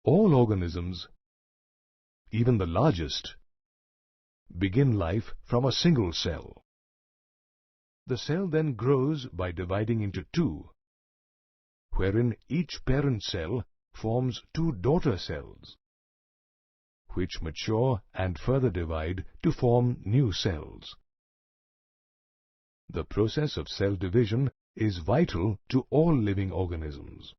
All organisms, even the largest, begin life from a single cell. The cell then grows by dividing into two, wherein each parent cell forms two daughter cells, which mature and further divide to form new cells. The process of cell division is vital to all living organisms.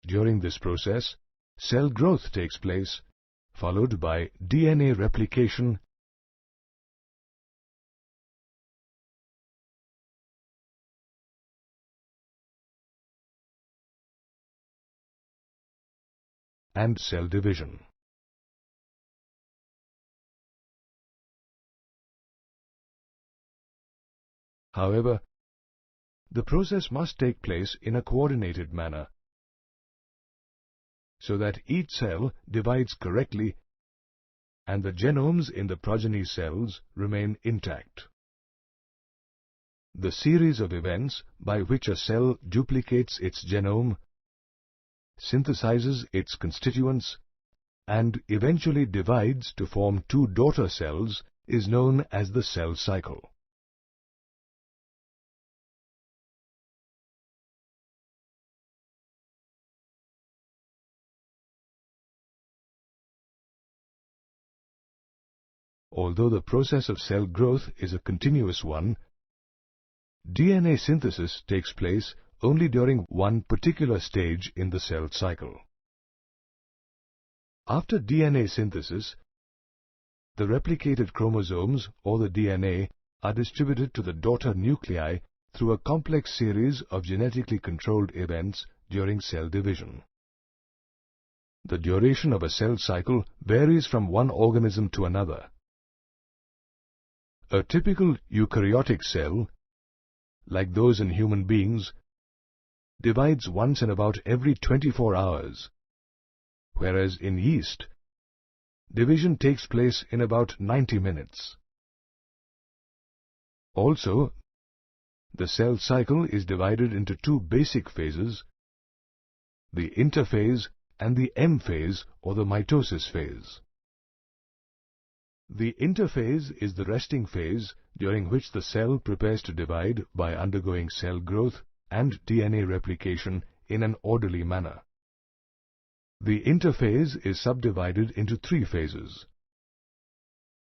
During this process, cell growth takes place, followed by DNA replication and cell division. However, the process must take place in a coordinated manner, so that each cell divides correctly and the genomes in the progeny cells remain intact. The series of events by which a cell duplicates its genome, synthesizes its constituents, and eventually divides to form two daughter cells is known as the cell cycle. Although the process of cell growth is a continuous one, DNA synthesis takes place only during one particular stage in the cell cycle. After DNA synthesis, the replicated chromosomes or the DNA are distributed to the daughter nuclei through a complex series of genetically controlled events during cell division. The duration of a cell cycle varies from one organism to another. A typical eukaryotic cell, like those in human beings, divides once in about every 24 hours, whereas in yeast, division takes place in about 90 minutes. Also, the cell cycle is divided into two basic phases, the interphase and the M phase or the mitosis phase. The interphase is the resting phase during which the cell prepares to divide by undergoing cell growth and DNA replication in an orderly manner. The interphase is subdivided into three phases: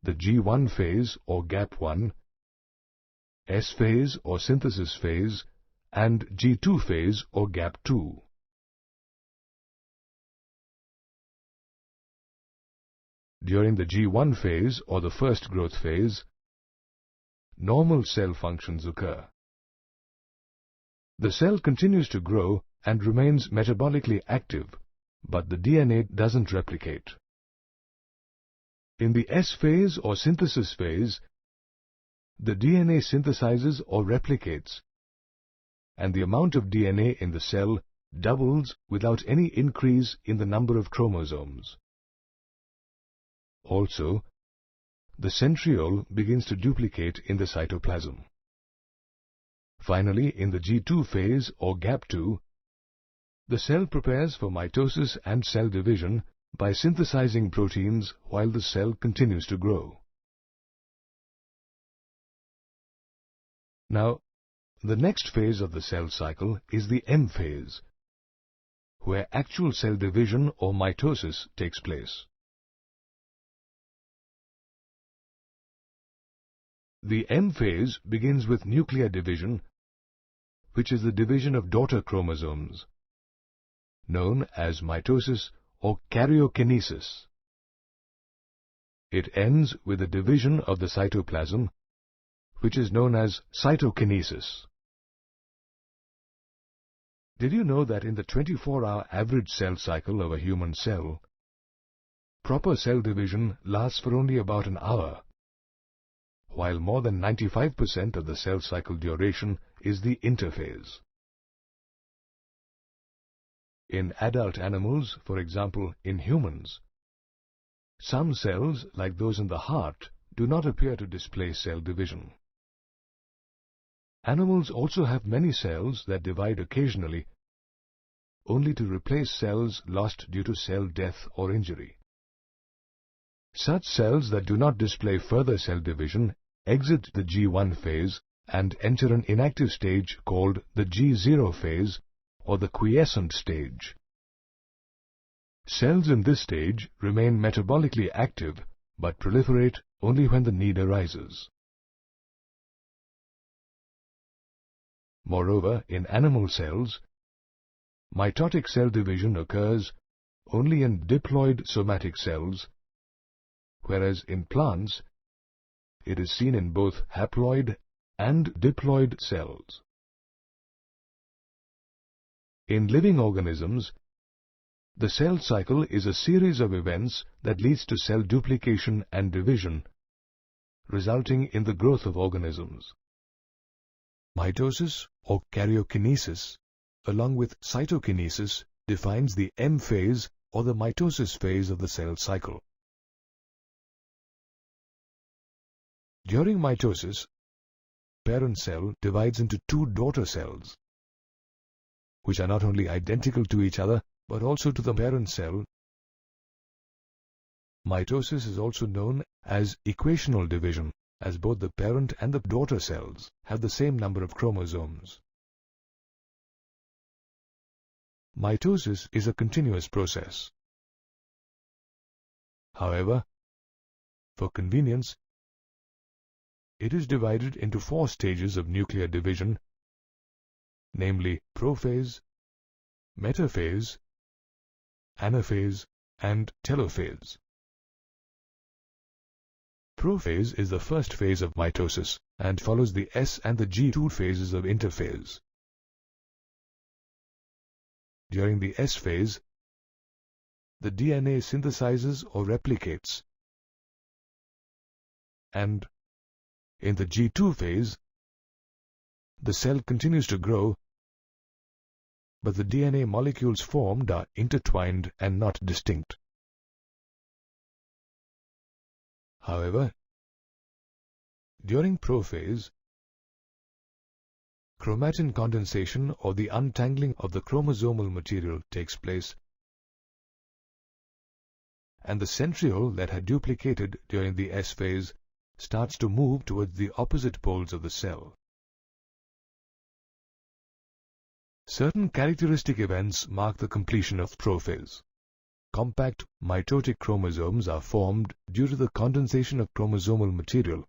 the G1 phase or gap 1, S phase or synthesis phase, and G2 phase or gap 2. During the G1 phase or the first growth phase, normal cell functions occur. The cell continues to grow and remains metabolically active, but the DNA doesn't replicate. In the S phase or synthesis phase, the DNA synthesizes or replicates, and the amount of DNA in the cell doubles without any increase in the number of chromosomes. Also, the centriole begins to duplicate in the cytoplasm. Finally, in the G2 phase or gap 2, the cell prepares for mitosis and cell division by synthesizing proteins while the cell continues to grow. Now, the next phase of the cell cycle is the M phase, where actual cell division or mitosis takes place. The M phase begins with nuclear division, which is the division of daughter chromosomes, known as mitosis or karyokinesis. It ends with the division of the cytoplasm, which is known as cytokinesis. Did you know that in the 24-hour average cell cycle of a human cell, proper cell division lasts for only about an hour, while more than 95% of the cell cycle duration is the interphase? In adult animals, for example in humans, some cells, like those in the heart, do not appear to display cell division. Animals also have many cells that divide occasionally, only to replace cells lost due to cell death or injury. Such cells that do not display further cell division exit the G1 phase and enter an inactive stage called the G0 phase or the quiescent stage. Cells in this stage remain metabolically active but proliferate only when the need arises. Moreover, in animal cells, mitotic cell division occurs only in diploid somatic cells, whereas in plants it is seen in both haploid and diploid cells. In living organisms, the cell cycle is a series of events that leads to cell duplication and division, resulting in the growth of organisms. Mitosis or karyokinesis, along with cytokinesis, defines the M phase or the mitosis phase of the cell cycle. During mitosis, parent cell divides into two daughter cells, which are not only identical to each other, but also to the parent cell. Mitosis is also known as equational division, as both the parent and the daughter cells have the same number of chromosomes. Mitosis is a continuous process. However, for convenience, it is divided into 4 stages of nuclear division, namely prophase, metaphase, anaphase, and telophase. Prophase is the first phase of mitosis and follows the S and the G2 phases of interphase. During the S phase, the DNA synthesizes or replicates, and in the G2 phase, the cell continues to grow, but the DNA molecules formed are intertwined and not distinct. However, during prophase, chromatin condensation or the untangling of the chromosomal material takes place, and the centriole that had duplicated during the S phase starts to move towards the opposite poles of the cell. Certain characteristic events mark the completion of prophase. Compact mitotic chromosomes are formed due to the condensation of chromosomal material,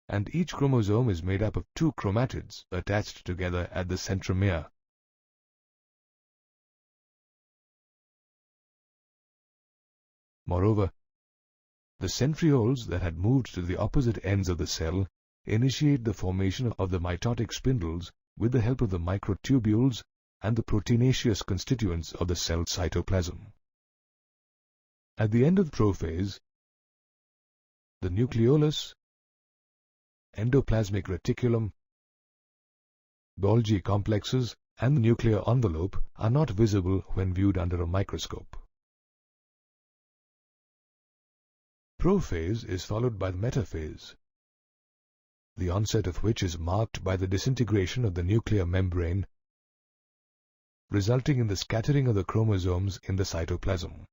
and each chromosome is made up of 2 chromatids attached together at the centromere. Moreover, the centrioles that had moved to the opposite ends of the cell initiate the formation of the mitotic spindles with the help of the microtubules and the proteinaceous constituents of the cell cytoplasm. At the end of prophase, the nucleolus, endoplasmic reticulum, Golgi complexes, and the nuclear envelope are not visible when viewed under a microscope. Prophase is followed by metaphase, the onset of which is marked by the disintegration of the nuclear membrane, resulting in the scattering of the chromosomes in the cytoplasm.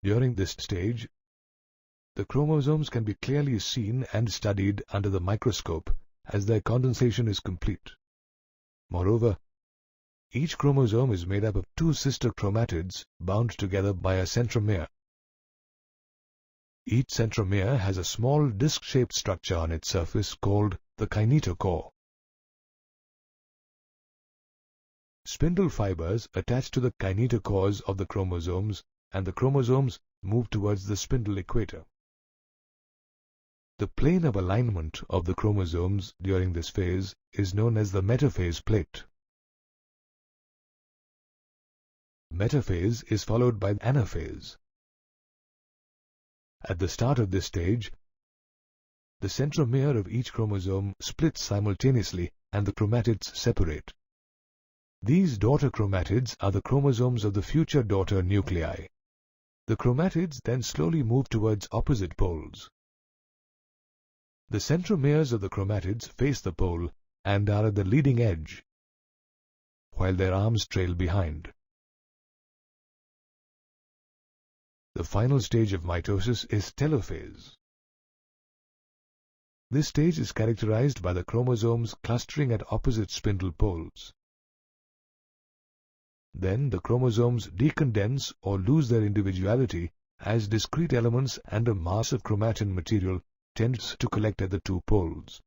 During this stage, the chromosomes can be clearly seen and studied under the microscope as their condensation is complete. Moreover, each chromosome is made up of 2 sister chromatids bound together by a centromere. Each centromere has a small disc-shaped structure on its surface called the kinetochore. Spindle fibers attach to the kinetochores of the chromosomes, and the chromosomes move towards the spindle equator. The plane of alignment of the chromosomes during this phase is known as the metaphase plate. Metaphase is followed by anaphase. At the start of this stage, the centromere of each chromosome splits simultaneously and the chromatids separate. These daughter chromatids are the chromosomes of the future daughter nuclei. The chromatids then slowly move towards opposite poles. The centromeres of the chromatids face the pole and are at the leading edge, while their arms trail behind. The final stage of mitosis is telophase. This stage is characterized by the chromosomes clustering at opposite spindle poles. Then the chromosomes decondense or lose their individuality as discrete elements, and a mass of chromatin material tends to collect at the two poles.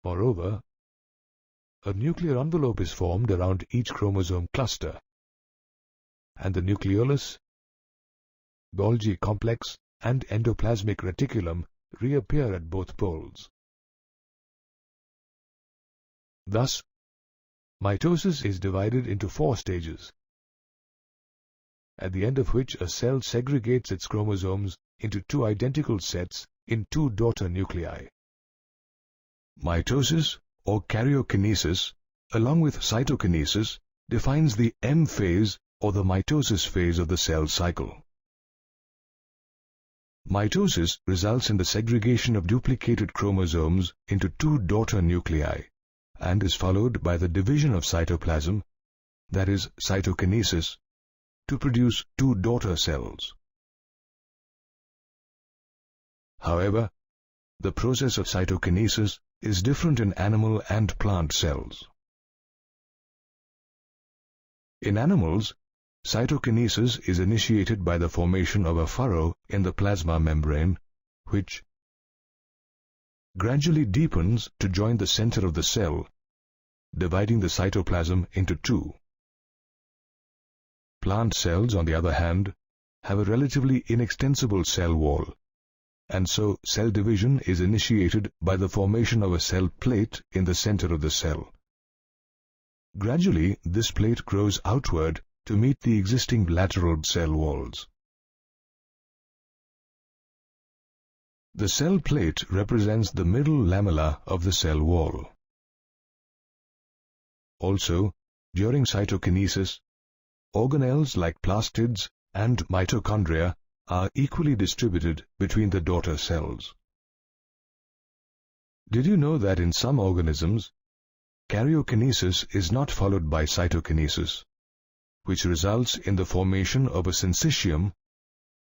Moreover, a nuclear envelope is formed around each chromosome cluster, and the nucleolus, Golgi complex, and endoplasmic reticulum reappear at both poles. Thus, mitosis is divided into 4 stages, at the end of which a cell segregates its chromosomes into 2 identical sets in 2 daughter nuclei. Mitosis, or karyokinesis, along with cytokinesis, defines the M phase or the mitosis phase of the cell cycle. Mitosis results in the segregation of duplicated chromosomes into 2 daughter nuclei, and is followed by the division of cytoplasm, that is cytokinesis, to produce 2 daughter cells. However, the process of cytokinesis is different in animal and plant cells. In animals, cytokinesis is initiated by the formation of a furrow in the plasma membrane, which gradually deepens to join the center of the cell, dividing the cytoplasm into 2. Plant cells, on the other hand, have a relatively inextensible cell wall, and so cell division is initiated by the formation of a cell plate in the center of the cell. Gradually, this plate grows outward to meet the existing lateral cell walls. The cell plate represents the middle lamella of the cell wall. Also, during cytokinesis, organelles like plastids and mitochondria are equally distributed between the daughter cells. Did you know that in some organisms, karyokinesis is not followed by cytokinesis, which results in the formation of a syncytium,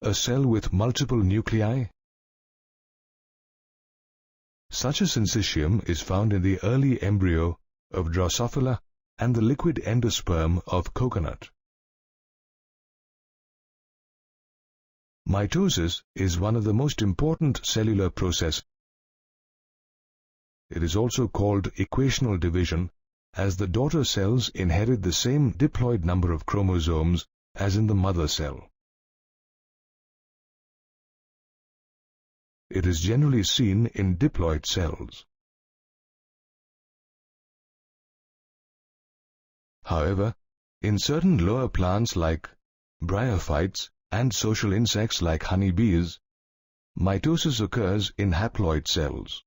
a cell with multiple nuclei? Such a syncytium is found in the early embryo of Drosophila and the liquid endosperm of coconut. Mitosis is one of the most important cellular processes. It is also called equational division, as the daughter cells inherit the same diploid number of chromosomes as in the mother cell. It is generally seen in diploid cells. However, in certain lower plants like bryophytes and social insects like honeybees, mitosis occurs in haploid cells.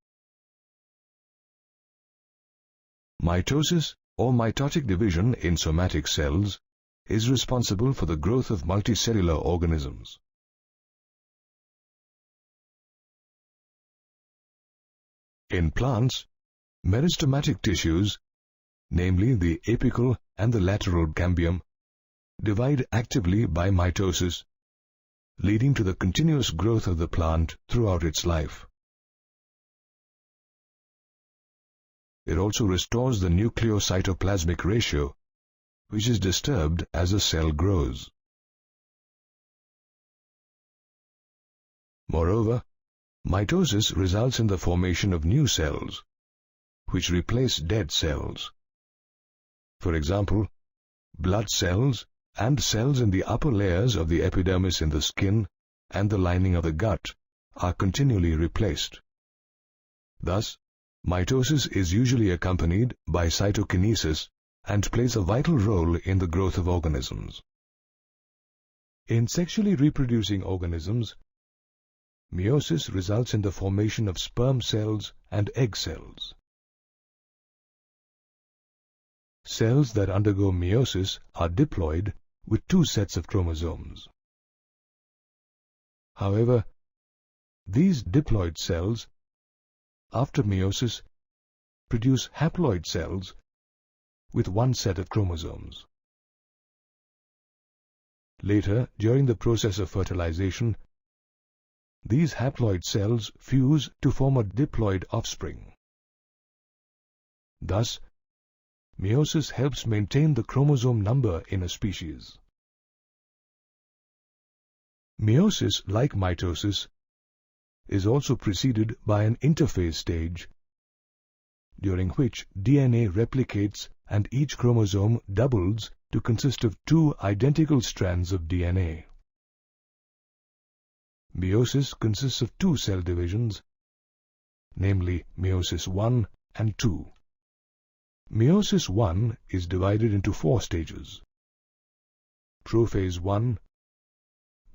Mitosis, or mitotic division in somatic cells, is responsible for the growth of multicellular organisms. In plants, meristematic tissues, namely the apical and the lateral cambium, divide actively by mitosis, leading to the continuous growth of the plant throughout its life. It also restores the nucleocytoplasmic ratio, which is disturbed as a cell grows. Moreover, mitosis results in the formation of new cells, which replace dead cells. For example, blood cells and cells in the upper layers of the epidermis in the skin and the lining of the gut are continually replaced. Thus, mitosis is usually accompanied by cytokinesis and plays a vital role in the growth of organisms. In sexually reproducing organisms, meiosis results in the formation of sperm cells and egg cells. Cells that undergo meiosis are diploid with 2 sets of chromosomes. However, these diploid cells, after meiosis, produce haploid cells with one set of chromosomes. Later, during the process of fertilization, these haploid cells fuse to form a diploid offspring. Thus, meiosis helps maintain the chromosome number in a species. Meiosis, like mitosis, is also preceded by an interphase stage, during which DNA replicates and each chromosome doubles to consist of two identical strands of DNA. Meiosis consists of two cell divisions, namely meiosis I and II. Meiosis I is divided into four stages: prophase I,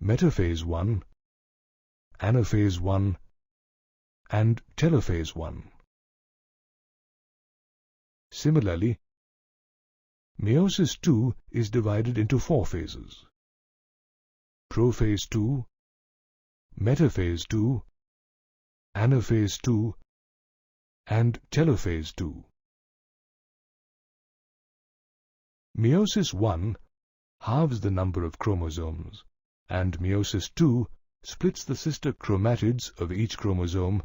metaphase I, anaphase I, and telophase I. Similarly, meiosis II is divided into four phases: prophase II, metaphase II, anaphase II, and telophase II. Meiosis I halves the number of chromosomes, and meiosis II splits the sister chromatids of each chromosome,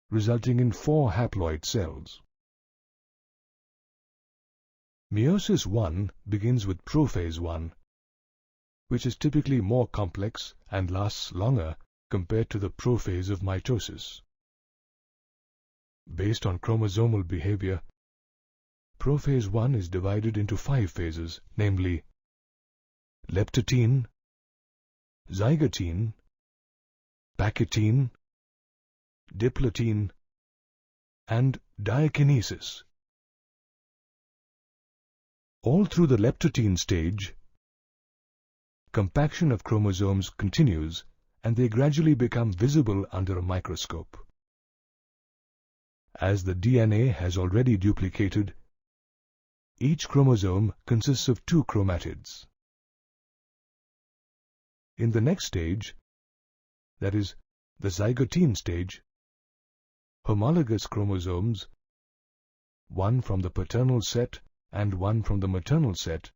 resulting in 4 haploid cells. Meiosis I begins with prophase I, which is typically more complex and lasts longer compared to the prophase of mitosis. Based on chromosomal behavior, prophase I is divided into 5 phases, namely leptotene, zygotene, pachytene, diplotene, and dikinesis. All through the leptotene stage, compaction of chromosomes continues and they gradually become visible under a microscope. As the DNA has already duplicated, each chromosome consists of 2 chromatids. In the next stage, that is, the zygotene stage, homologous chromosomes, one from the paternal set and one from the maternal set,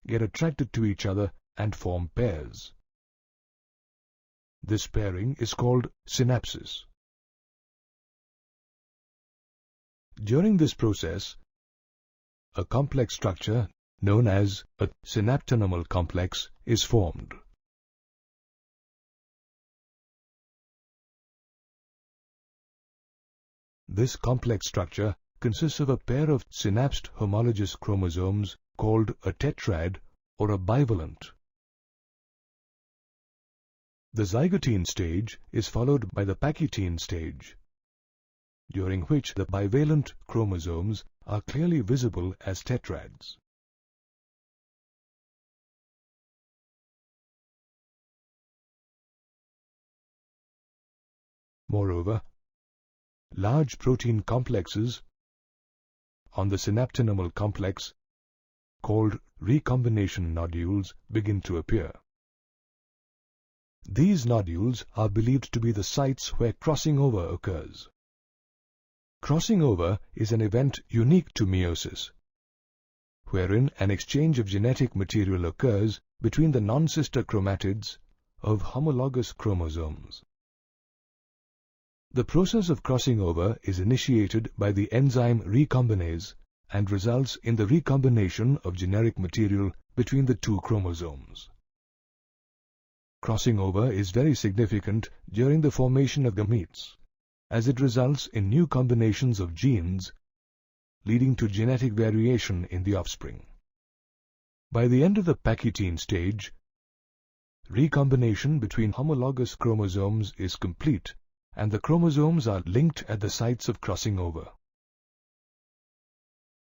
get attracted to each other and form pairs. This pairing is called synapsis. During this process, a complex structure known as a synaptonimal complex is formed. This complex structure consists of a pair of synapsed homologous chromosomes called a tetrad or a bivalent. The zygotene stage is followed by the pachytene stage, during which the bivalent chromosomes are clearly visible as tetrads. Moreover, large protein complexes on the synaptonimal complex, called recombination nodules, begin to appear. These nodules are believed to be the sites where crossing over occurs. Crossing over is an event unique to meiosis, wherein an exchange of genetic material occurs between the non-sister chromatids of homologous chromosomes. The process of crossing over is initiated by the enzyme recombinase and results in the recombination of generic material between the 2 chromosomes. Crossing over is very significant during the formation of gametes, as it results in new combinations of genes, leading to genetic variation in the offspring. By the end of the pachytene stage, recombination between homologous chromosomes is complete, and the chromosomes are linked at the sites of crossing over.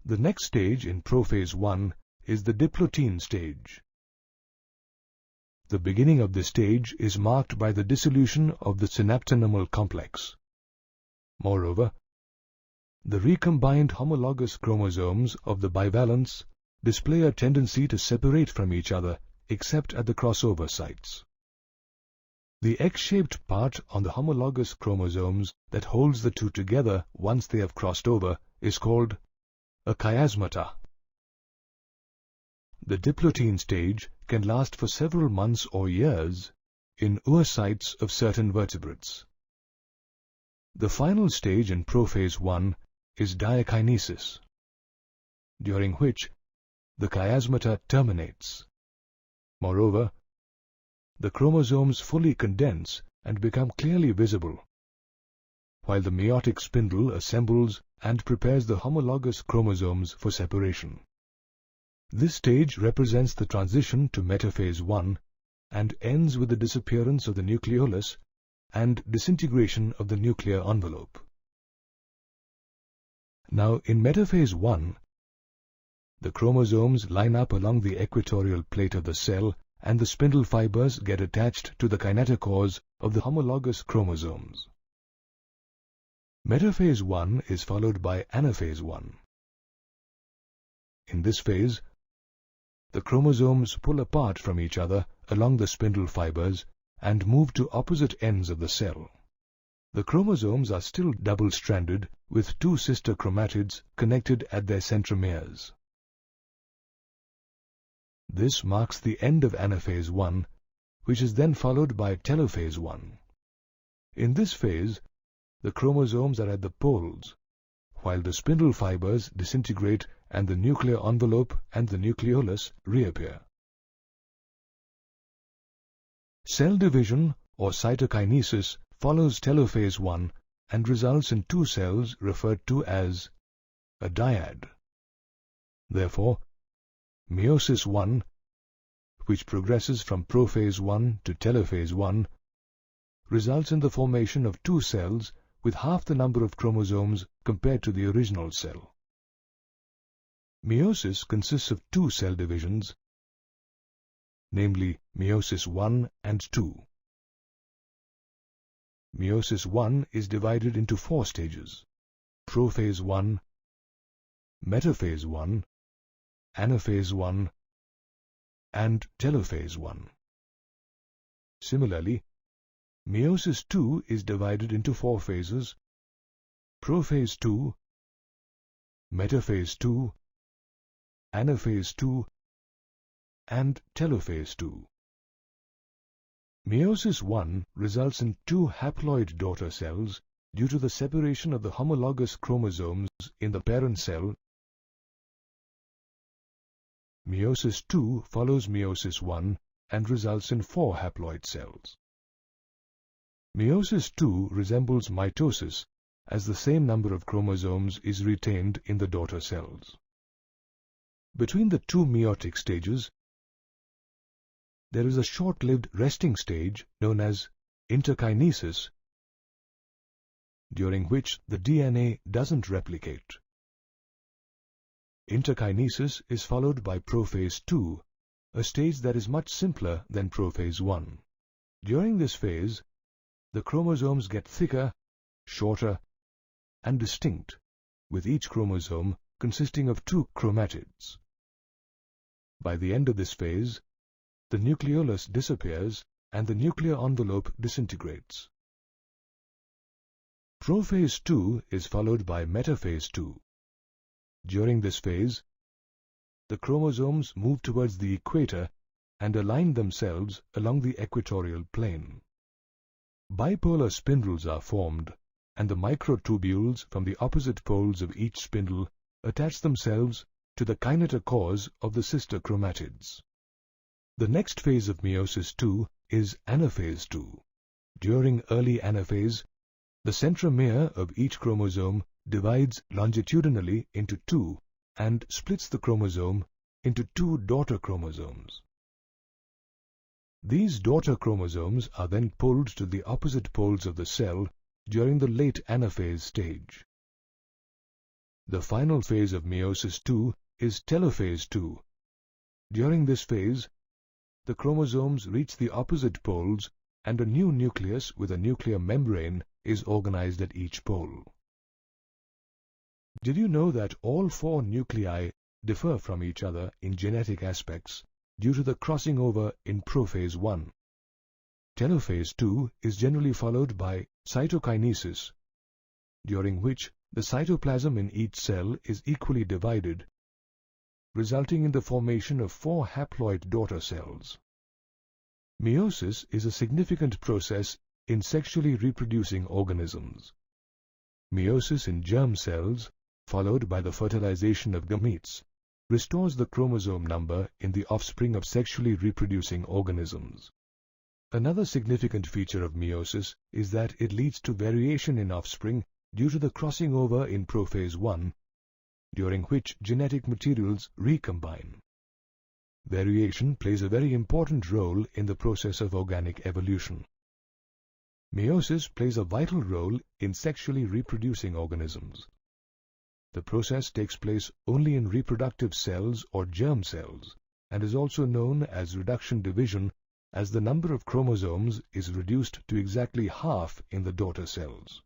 The next stage in prophase I is the diplotene stage. The beginning of this stage is marked by the dissolution of the synaptonimal complex. Moreover, the recombined homologous chromosomes of the bivalents display a tendency to separate from each other except at the crossover sites. The X-shaped part on the homologous chromosomes that holds the 2 together once they have crossed over is called a chiasmata. The Diplotine stage can last for several months or years in oocytes of certain vertebrates. The final stage in prophase 1 is diakinesis, during which the chiasmata terminates. Moreover, the chromosomes fully condense and become clearly visible, while the meiotic spindle assembles and prepares the homologous chromosomes for separation. This stage represents the transition to metaphase 1 and ends with the disappearance of the nucleolus and disintegration of the nuclear envelope. Now, in metaphase 1, the chromosomes line up along the equatorial plate of the cell and the spindle fibers get attached to the kinetochores of the homologous chromosomes. Metaphase 1 is followed by Anaphase 1. In this phase, the chromosomes pull apart from each other along the spindle fibers and move to opposite ends of the cell. The chromosomes are still double-stranded with two sister chromatids connected at their centromeres. This marks the end of Anaphase 1, which is then followed by Telophase 1. In this phase, the chromosomes are at the poles, while the spindle fibers disintegrate and the nuclear envelope and the nucleolus reappear. Cell division or cytokinesis follows Telophase 1 and results in two cells referred to as a dyad. Therefore, meiosis 1, which progresses from prophase 1 to telophase 1, results in the formation of two cells with half the number of chromosomes compared to the original cell. Meiosis consists of two cell divisions, namely meiosis 1 and 2. Meiosis 1 is divided into four stages: prophase 1, metaphase 1, anaphase 1, and telophase 1. Similarly, meiosis 2 is divided into four phases: prophase 2, metaphase 2, anaphase 2, and telophase 2. Meiosis 1 results in two haploid daughter cells due to the separation of the homologous chromosomes in the parent cell. Meiosis 2 follows meiosis 1 and results in four haploid cells. Meiosis 2 resembles mitosis, as the same number of chromosomes is retained in the daughter cells. Between the two meiotic stages, there is a short-lived resting stage known as interkinesis, during which the DNA doesn't replicate. Interkinesis is followed by prophase 2, a stage that is much simpler than prophase 1. During this phase, the chromosomes get thicker, shorter, and distinct, with each chromosome consisting of two chromatids. By the end of this phase, the nucleolus disappears and the nuclear envelope disintegrates. Prophase 2 is followed by metaphase 2. During this phase, the chromosomes move towards the equator and align themselves along the equatorial plane. Bipolar spindles are formed, and the microtubules from the opposite poles of each spindle attach themselves to the kinetochores of the sister chromatids. The next phase of meiosis 2 is anaphase 2. During early anaphase, the centromere of each chromosome divides longitudinally into two and splits the chromosome into two daughter chromosomes. These daughter chromosomes are then pulled to the opposite poles of the cell during the late anaphase stage. The final phase of meiosis 2 is telophase 2. During this phase, the chromosomes reach the opposite poles and a new nucleus with a nuclear membrane is organized at each pole. Did you know that all four nuclei differ from each other in genetic aspects due to the crossing over in prophase 1? Telophase 2 is generally followed by cytokinesis, during which the cytoplasm in each cell is equally divided, resulting in the formation of 4 haploid daughter cells. Meiosis is a significant process in sexually reproducing organisms. Meiosis in germ cells, followed by the fertilization of gametes, restores the chromosome number in the offspring of sexually reproducing organisms. Another significant feature of meiosis is that it leads to variation in offspring due to the crossing over in prophase 1, during which genetic materials recombine. Variation plays a very important role in the process of organic evolution. Meiosis plays a vital role in sexually reproducing organisms. The process takes place only in reproductive cells or germ cells and is also known as reduction division, as the number of chromosomes is reduced to exactly half in the daughter cells.